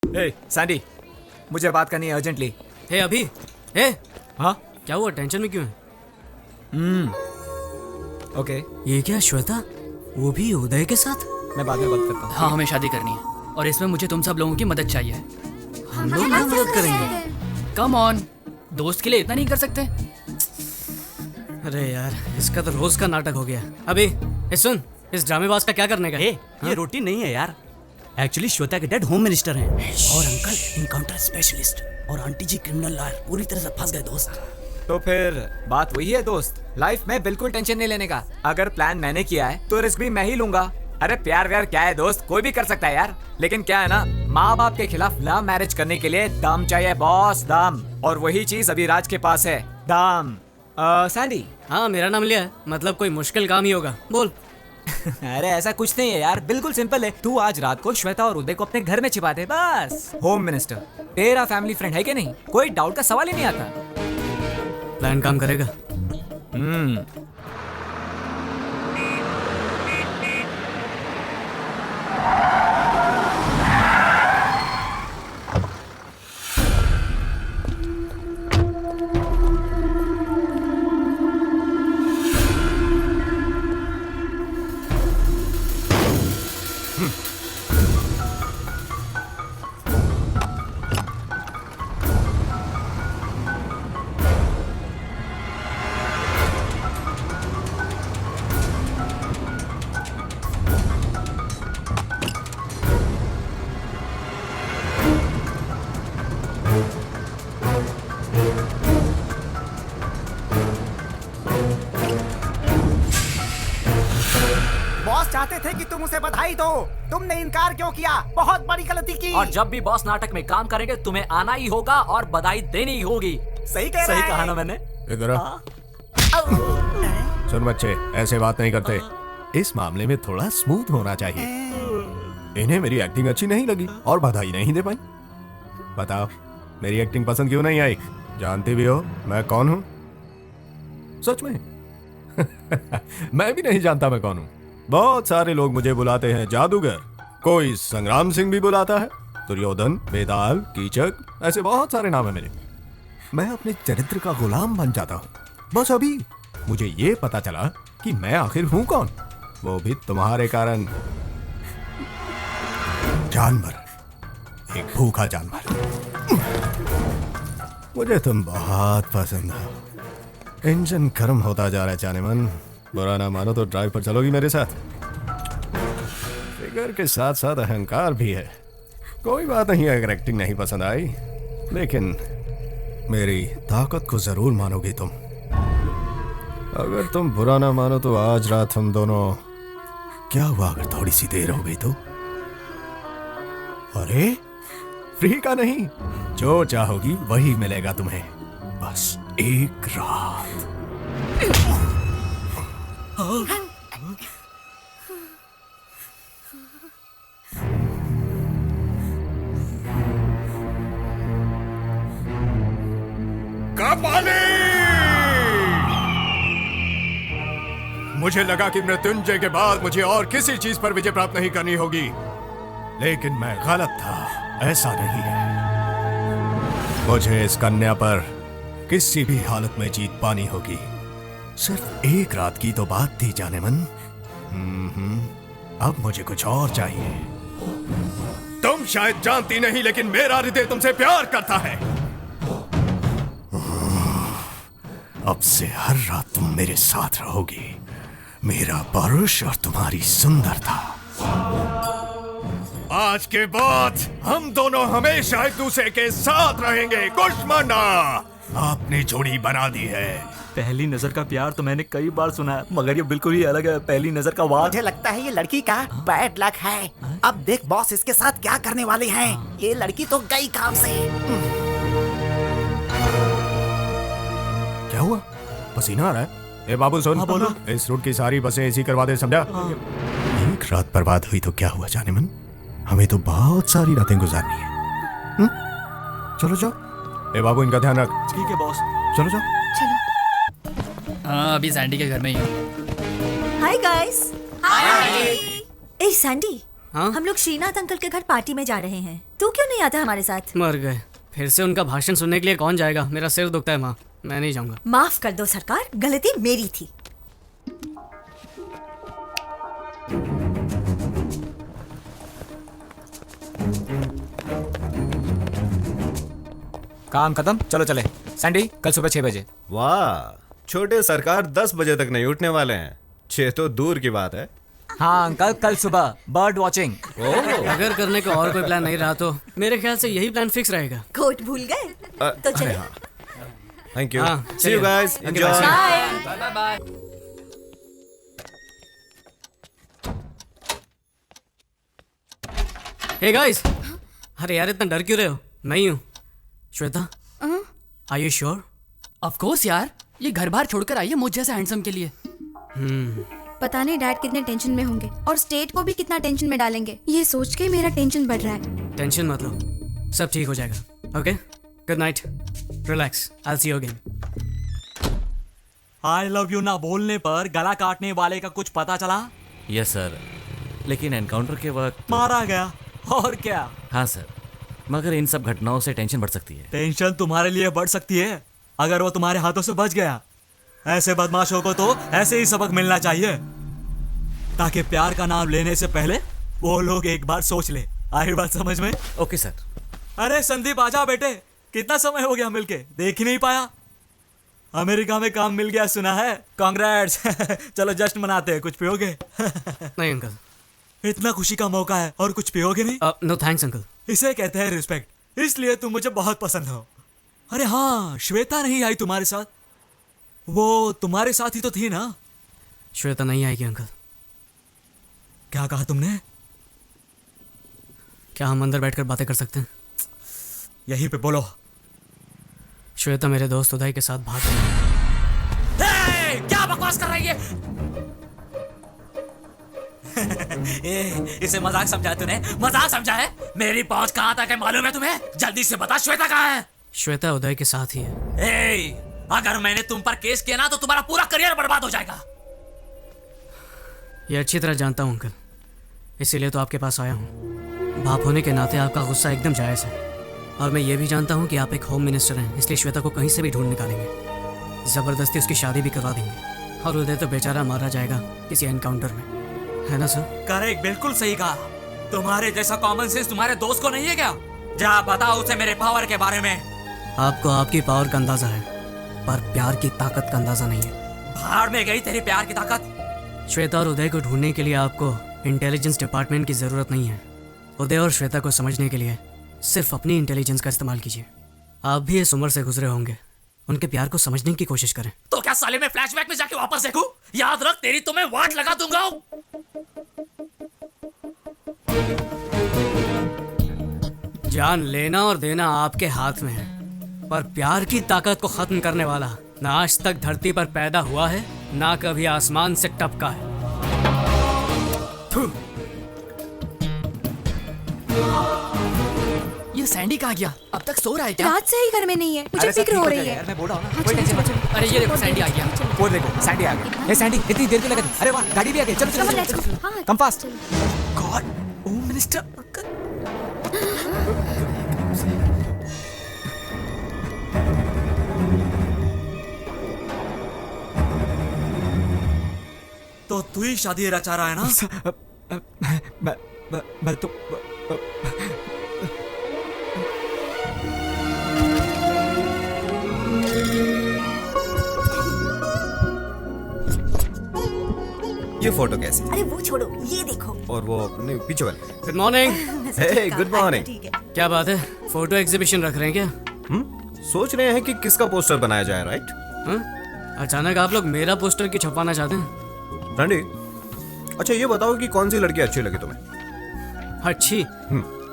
ए Sandy, मुझे बात करनी है अर्जेंटली। हे अभी, हे हाँ क्या हुआ, टेंशन में क्यों है? ओके, ये क्या श्वेता, वो भी उदय के साथ? मैं बाद में बात करता हूँ। हाँ, हमें शादी करनी है और इसमें मुझे तुम सब लोगों की मदद चाहिए। हम लोग क्या मदद करेंगे? कम ऑन, दोस्त के लिए इतना नहीं कर सकते? अरे यार, इसका तो रोज का नाटक हो गया। अभी सुन, इस ड्रामेबाज का क्या करने का? ये रूटीन नहीं है यार। एक्चुअली श्वेता के डैड होम मिनिस्टर हैं और अंकल इनकाउंटर स्पेशलिस्ट और आंटी जी क्रिमिनल लॉयर। पूरी तरह से फंस गए दोस्त। तो फिर बात वही है दोस्त, लाइफ में बिल्कुल टेंशन नहीं लेने का। अगर प्लान मैंने किया है तो रिस्क भी मैं ही लूंगा। अरे प्यार व्यार क्या है दोस्त, कोई भी कर सकता है यार। लेकिन क्या है ना, माँ बाप के खिलाफ लव मैरिज करने के लिए दम चाहिए बॉस, दम। और वही चीज अभी राज के पास है, दम। सैंडी। हाँ, मेरा नाम लिया है, मतलब कोई मुश्किल काम ही होगा, बोल। अरे ऐसा कुछ नहीं है यार, बिल्कुल सिंपल है। तू आज रात को श्वेता और उदय को अपने घर में छिपा दे बस। होम मिनिस्टर तेरा फैमिली फ्रेंड है कि नहीं, कोई डाउट का सवाल ही नहीं आता। प्लान काम करेगा? बॉस चाहते थे कि तुम उसे बधाई दो, तुमने इनकार क्यों किया? बहुत बड़ी गलती की। और जब भी बॉस नाटक में काम करेंगे तुम्हें आना ही होगा और बधाई देनी ही होगी। सही कह रहा सही है। कहा ना मैंने? इधर आ। सुन बच्चे, ऐसे बात नहीं करते। इस मामले में थोड़ा स्मूथ होना चाहिए। इन्हें मेरी एक्टिंग अच्छी नहीं लगी और बधाई नहीं दे पाई। बताओ, मेरी एक्टिंग पसंद क्यों नहीं आई? जानती भी हो मैं कौन हूं? सच में? मैं भी नहीं जानता मैं कौन हूं। बहुत सारे लोग मुझे बुलाते हैं जादूगर, कोई संग्राम सिंह भी बुलाता है, दुर्योधन, बेताल, कीचक, ऐसे बहुत सारे नाम है मेरे। मैं अपने चरित्र का गुलाम बन जाता हूँ। बस अभी मुझे ये पता चला कि मैं आखिर हूं कौन, वो भी तुम्हारे कारण। जानवर, एक भूखा जानवर। मुझे तुम बहुत पसंद हो। इंजन गर्म होता जा रहा है जाने मन। बुरा ना मानो तो ड्राइव पर चलोगी मेरे साथ? फिगर के साथ साथ अहंकार भी है। कोई बात नहीं अगर एक्टिंग नहीं पसंद आई, लेकिन मेरी ताकत को जरूर मानोगी तुम। अगर तुम बुरा ना मानो तो आज रात हम दोनों, क्या हुआ अगर थोड़ी सी देर हो गई तो? अरे फ्री का नहीं, जो चाहोगी वही मिलेगा तुम्हें, बस एक रात। मुझे लगा कि मृत्युंजय के बाद मुझे और किसी चीज पर विजय प्राप्त नहीं करनी होगी, लेकिन मैं गलत था। ऐसा नहीं है। मुझे इस कन्या पर किसी भी हालत में जीत पानी होगी। सिर्फ एक रात की तो बात थी जाने मन। अब मुझे कुछ और चाहिए। तुम शायद जानती नहीं, लेकिन मेरा हृदय तुमसे प्यार करता है। अब से हर रात तुम मेरे साथ रहोगी, मेरा परुष और तुम्हारी सुंदरता। आज के बाद हम दोनों हमेशा एक दूसरे के साथ रहेंगे। कुश्मना, आपने जोड़ी बना दी है। पहली नजर का प्यार तो मैंने कई बार सुना है, मगर ये बिल्कुल ही अलग है। पहली नजर का वार। मुझे लगता है ये लड़की का बैड लक है। अब देख बॉस इसके साथ क्या करने वाले हैं। ये लड़की तो गई काम से। क्या हुआ? पसीना आ रहा है? ए बाबू सुन, बोलो। इस रूट की सारी बसें एसी करवा दे, समझा? एक रात बर्बाद हुई तो क्या हुआ जाने मन, हमें तो बहुत सारी रातें गुजारनी है। चलो जाओ। ए बाबू, इनका ध्यान रख। ठीक है बॉस। चलो जाओ। हाँ, अभी सैंडी के घर में ही हूँ। Hi guys. हाय। ए सैंडी, हाँ? हम लोग श्रीनाथ अंकल के घर पार्टी में जा रहे हैं। तू क्यों नहीं आता हमारे साथ? मर गए। फिर से उनका भाषण सुनने के लिए कौन जाएगा? मेरा सिर दुखता है माँ, मैं नहीं जाऊंगा। माफ कर दो सरकार, गलती मेरी थी। काम खत्म, चलो चले। सैंडी, कल सुबह 6 बजे। वाह, छोटे सरकार 10 बजे तक नहीं उठने वाले हैं। 6 तो दूर की बात है। हाँ अंकल, कल सुबह बर्ड वॉचिंग। अगर करने का और कोई प्लान नहीं रहा तो मेरे ख्याल से यही प्लान फिक्स रहेगा। कोट भूल गए तो चले। थैंक यू, हाँ, सी यू चलिए। Guys, Thank you, enjoy. Bye. Hey guys, अरे यार इतना डर क्यों रहे हो? मैं ही हूँ, Shweta. Are you sure? Of course यार, ये घर बार छोड़कर आई है मुझ जैसे हैंडसम के लिए। पता नहीं डैड कितने टेंशन में होंगे और स्टेट को भी कितना टेंशन में डालेंगे। ये सोच के मेरा टेंशन बढ़ रहा है। टेंशन मत लो, सब ठीक हो जाएगा। Okay, good night, relax, I will see you again. I love you ना बोलने पर गला काटने वाले का कुछ पता चला? यस सर, लेकिन एनकाउंटर के वक्त मारा गया, और क्या? हाँ सर, मगर इन सब घटनाओं से टेंशन बढ़ सकती है। टेंशन तुम्हारे लिए बढ़ सकती है अगर वो तुम्हारे हाथों से बच गया। ऐसे बदमाशों को तो ऐसे ही सबक मिलना चाहिए, ताकि प्यार का नाम लेने से पहले वो लोग एक बार सोच ले। आई बात समझ में? Okay sir. अरे संदीप, आजा बेटे, कितना समय हो गया मिलके, देख ही नहीं पाया। अमेरिका में काम मिल गया सुना है, कांग्रेट्स। चलो जश्न मनाते हैं, कुछ पियोगे? नहीं अंकल। इतना खुशी का मौका है और कुछ पियोगे नहीं? No thanks uncle. इसे कहते हैं रिस्पेक्ट, इसलिए तुम मुझे बहुत पसंद हो। अरे हाँ, श्वेता नहीं आई तुम्हारे साथ? वो तुम्हारे साथ ही तो थी ना? श्वेता नहीं आएगी अंकल। क्या कहा तुमने? क्या हम अंदर बैठकर बातें कर सकते हैं? यहीं पे बोलो। श्वेता मेरे दोस्त उदय के साथ भाग गई। क्या बकवास कर रही है? इसे मजाक समझा तूने? मजाक समझा है? मेरी पहुंच कहां तक है मालूम है तुम्हें? जल्दी से बता, श्वेता कहाँ है? श्वेता उदय के साथ ही है। अगर मैंने तुम पर केस किया ना तो तुम्हारा पूरा करियर बर्बाद हो जाएगा। ये अच्छी तरह जानता हूँ अंकल, इसीलिए तो आपके पास आया हूँ। बाप होने के नाते आपका गुस्सा एकदम जायज़ है, और मैं ये भी जानता हूँ कि आप एक होम मिनिस्टर हैं, इसलिए श्वेता को कहीं से भी ढूंढ निकालेंगे, ज़बरदस्ती उसकी शादी भी करवा देंगे, और उदय तो बेचारा मारा जाएगा किसी एनकाउंटर में, है ना सर? करेक्ट, बिल्कुल सही कहा। तुम्हारे जैसा कॉमन सेंस तुम्हारे दोस्त को नहीं है क्या? जा बताओ उसे मेरे पावर के बारे में। आपको आपकी पावर का अंदाजा है, पर प्यार की ताकत का अंदाजा नहीं है। भाड़ में गई तेरी प्यार की ताकत। श्वेता और उदय को ढूंढने के लिए आपको इंटेलिजेंस डिपार्टमेंट की ज़रूरत नहीं है। उदय और श्वेता को समझने के लिए सिर्फ अपनी इंटेलिजेंस का इस्तेमाल कीजिए। आप भी इस उम्र से गुजरे होंगे, उनके प्यार को समझने की कोशिश करें। तो क्या साले में फ्लैशबैक में जाके वापस देखूं? याद रख, तेरी तो मैं वाट लगा दूंगा। जान लेना और देना आपके हाथ में है, पर प्यार की ताकत को खत्म करने वाला ना आज तक धरती पर पैदा हुआ है, ना कभी आसमान से टपका है। ये सैंडी कहाँ गया? अब तक सो रहा है क्या? रात से ही घर में नहीं है, मुझे फिक्र हो रही है। मैं बोल रहा हूं ना, हाँ, कोई चलो, टेंशन मत चलो, लो। चलो। अरे ये देखो सैंडी आ गया। वो देखो सैंडी आ गई। हे सैंडी, इतनी देर क्यों लगा दी? अरे वाह, गाड़ी भी आ गई। चलो Come on, चलो let's go. हाँ, कम फास्ट। चलो। God, home minister. तो तू ही शादी रचा रहा है ना? मैं तो ये फोटो कैसी? अरे वो छोड़ो, ये देखो। और वो नहीं, पीछे वाले। Good morning. Hey, good morning. ठीक है। क्या बात है, फोटो एग्जीबिशन रख रहे हैं क्या? सोच रहे हैं कि किसका पोस्टर बनाया जाए, राइट? हाँ? अचानक आप लोग मेरा पोस्टर क्यों छपवाना चाहते हैं? रंडी, अच्छा ये बताओ कि कौन सी लड़की अच्छी लगी तुम्हें? अच्छी?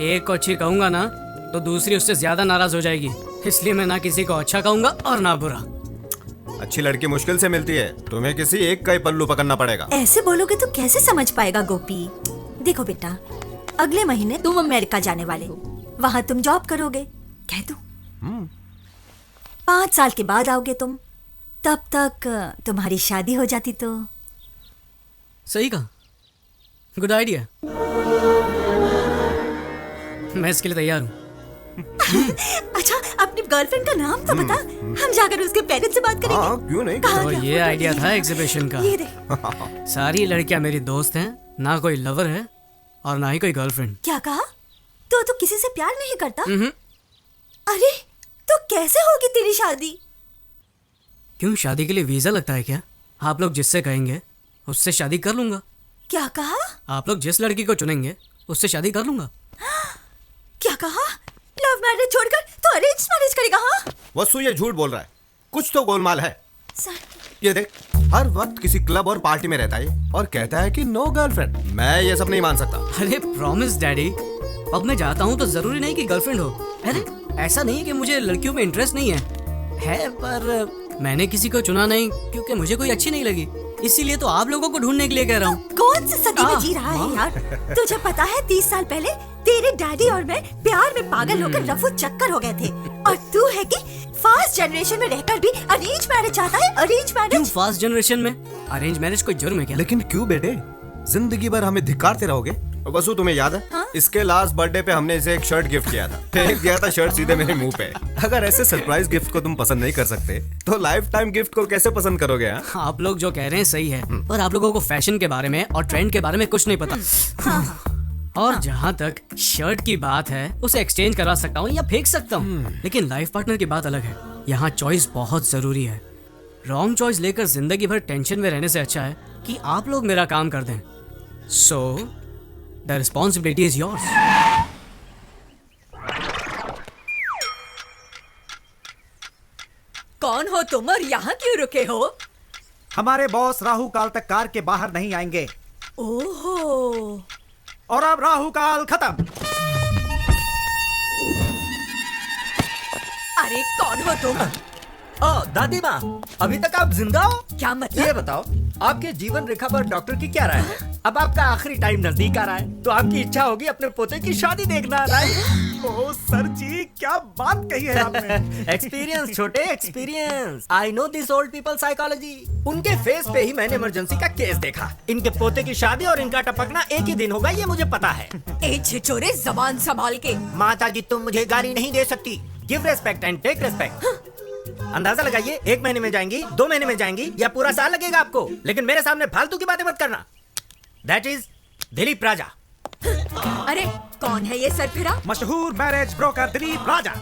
एक को अच्छी कहूंगा ना तो दूसरी उससे ज्यादा नाराज हो जाएगी, इसलिए मैं ना किसी को अच्छा कहूंगा और ना बुरा। अच्छी लड़की मुश्किल से मिलती है, तुम्हें किसी एक का ही पल्लू पकड़ना पड़ेगा। ऐसे बोलोगे तो कैसे समझ पाएगा गोपी? देखो बेटा, अगले महीने तुम अमेरिका जाने वाले हो, वहां तुम जॉब करोगे, कह दो। 5 साल के बाद आओगे तुम, तब तक तुम्हारी शादी हो जाती तो। सही कहा, गुड आइडिया। मैं इसके लिए तैयार हूँ। अच्छा अपनी गर्लफ्रेंड का नाम तो बता, हम जाकर उसके पेरेंट्स से बात करेंगे। हाँ क्यों नहीं। कहाँ तो गया ये फोटो आइडिया ये? था एग्जीबिशन का। ये देख। सारी लड़कियां मेरी दोस्त हैं, ना कोई लवर है और ना ही कोई गर्लफ्रेंड। क्या कहा? तो किसी से प्यार नहीं करता? अरे तो कैसे होगी तेरी शादी? क्यों, शादी के लिए वीजा लगता है क्या? आप लोग जिससे कहेंगे उससे शादी कर लूंगा। क्या कहा? आप लोग जिस लड़की को चुनेंगे उससे शादी कर लूंगा। क्या कहा? लव मैरिज छोड़कर तो अरेंज मैरिज करेगा? हाँ वसु ये झूठ बोल रहा है, कुछ तो गोलमाल है। सर ये देख, हर वक्त किसी क्लब और पार्टी में रहता है और कहता है कि नो गर्लफ्रेंड। मैं ये सब नहीं मान सकता। अरे प्रॉमिस डैडी, अब मैं जाता हूँ तो जरूरी नहीं कि गर्लफ्रेंड हो। अरे ऐसा नहीं है कि मुझे लड़कियों में इंटरेस्ट नहीं है पर मैंने किसी को चुना नहीं क्योंकि मुझे कोई अच्छी नहीं लगी, इसीलिए तो आप लोगों को ढूंढने के लिए कह रहा हूँ। कौन सी सदी में जी रहा है यार? तुझे पता है 30 साल पहले तेरे डैडी और मैं प्यार में पागल होकर रफू चक्कर हो गए थे, और तू है कि फास्ट जनरेशन में रहकर भी अरेंज मैरिज चाहता है। अरेंज क्यों मैरिज? फास्ट जनरेशन में अरेंज मैरिज कोई जुर्म है क्या? लेकिन क्यों बेटे, जिंदगी भर हमें धिक्कारते रहोगे? वसु तुम्हें याद है? हाँ? इसके लास्ट बर्थडे पे हमने इसे एक शर्ट गिफ्ट किया था। फेंक दिया था शर्ट सीधे मेरे मुंह पे। अगर ऐसे सरप्राइज गिफ्ट को तुम पसंद नहीं कर सकते तो लाइफ टाइम गिफ्ट को कैसे पसंद करोगे? हाँ? आप लोग जो कह रहे हैं सही है, पर आप लोगों को फैशन के बारे में और ट्रेंड के बारे में कुछ नहीं पता। और जहाँ तक शर्ट की बात है, उसे एक्सचेंज करवा सकता हूँ या फेंक सकता हूँ, लेकिन लाइफ पार्टनर की बात अलग है। यहाँ चॉइस बहुत जरूरी है। रॉन्ग चॉइस लेकर जिंदगी भर टेंशन में रहने से अच्छा है कि आप लोग मेरा काम कर दें। So the responsibility is yours. कौन हो तुम और यहाँ क्यों रुके हो? हमारे बॉस राहु काल तक कार के बाहर नहीं आएंगे, ओहो, और अब राहु काल खत्म। अरे कौन हो तुम? दादी माँ, अभी तक आप जिंदा हो? क्या मतलब? ये बताओ, आपके जीवन रेखा पर डॉक्टर की क्या राय है? अब आपका आखिरी टाइम नजदीक आ रहा है, तो आपकी इच्छा होगी अपने पोते की शादी देखना। राइट? ओह सर जी, क्या बात कही है आपने। एक्सपीरियंस छोटे, experience. I know this old people psychology. उनके फेस पे ही मैंने इमरजेंसी का केस देखा। इनके पोते की शादी और इनका टपकना एक ही दिन होगा, ये मुझे पता है। ए छिछोरे, जबान संभाल के। माता जी, तुम मुझे गाली नहीं दे सकती। Give respect and take respect. अंदाजा लगाइए, 1 महीने में जाएंगी, 2 महीने में जाएंगी या पूरा साल लगेगा आपको, लेकिन मेरे सामने फालतू की बातें मत करना। दैट इज दिलीप राजा। अरे कौन है ये सरफिरा? मशहूर मैरिज ब्रोकर दिलीप राजा।